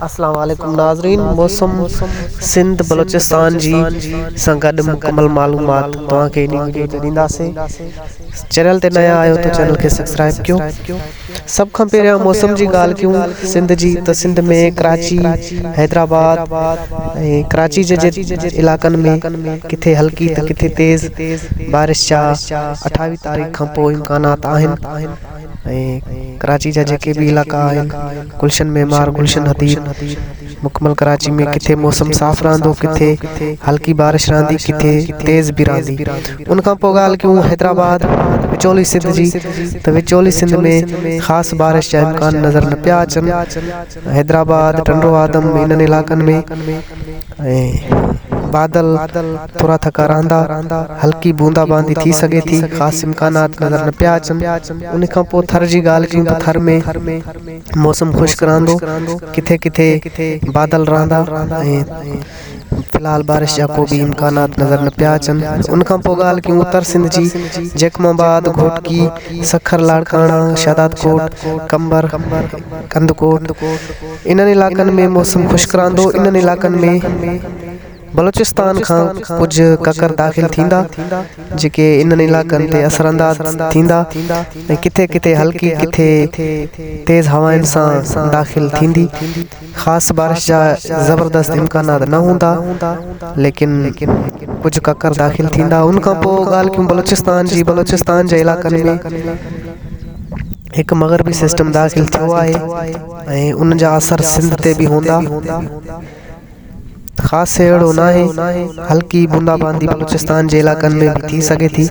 अस्सलाम वालेकुम नाज़रीन। मौसम सिंध बलोचिस्तान जी सां गॾु मुकमल मालूमात तव्हांखे इन वीडियो ते ॾींदासीं। चैनल ते नया आहियो त चैनल खे सब्सक्राइब कयो। सब खां पहिरियां मौसम जी ॻाल्हि कयूं सिंध जी, त सिंध में कराची, हैदराबाद ऐं कराची जे इलाइक़नि में किथे हल्की त किथे तेज़ बारिश जा 28 तारीख़ खां पोइ इम्कानात आहिनि। ऐं कराची जा जेके भी इलाइक़ा आहिनि, गुलशन मेमार, गुलशन हदीद, मुकमल कराची में किथे मौसम साफ़ रहंदो, किथे हल्की बारिश रहंदी, किथे तेज़ भी रहंदी। उन खां पोइ ॻाल्हि कयूं हैदराबाद विचोली सिंध जी, त विचोली सिंध में ख़ासि बारिश जा इम्कान नज़र न पिया अचनि। हैदराबाद, टंडो आदम इन्हनि इलाइक़नि में ऐं बादल थोड़ा थका रहंदा, हल्की बूंदाबांदी थी सके थी, ख़ासि इम्कानात नज़र न पिया अचनि। उन खां पोइ थर जी ॻाल्हि कयूं त थर में मौसम ख़ुश्क रहंदो, किथे किथे बादल रहंदा ऐं फ़िलहाल बारिश जा को भी इम्कानात नज़र न पिया अचनि। उन खां पोइ ॻाल्हि कयूं उत्तर सिंध जी, जैकमाबाद, घोटकी, सखर, लाड़काना, शादात कोट, कंबर, कंदकोट, इन्हनि इलाइक़नि में मौसम ख़ुश्क रहंदो। इन्हनि इलाइक़नि में बलोचिस्तान खां कुछ ककर दाख़िल थींदा, जेके इन्हनि इलाइक़नि ते असरअंदाज थींदा ऐं किथे किथे हल्की, किथे तेज़ हवाउनि सां दाख़िल थींदी। ख़ासि बारिश जा ज़बरदस्त इम्कानात न हूंदा, लेकिन कुछ ककर दाख़िल थींदा। उन खां पोइ ॻाल्हि कयूं बलोचिस्तान जी, बलोचिस्तान जे इलाइक़नि में हिकु मग़रबी सिस्टम दाख़िल थियो आहे ऐं उन जा असर सिंध ते भी हूंदा। ख़ासि अहिड़ो न आहे, हल्की बूंदाबांदी बलोचिस्तान जे इलाइक़नि में भी थी सके थी।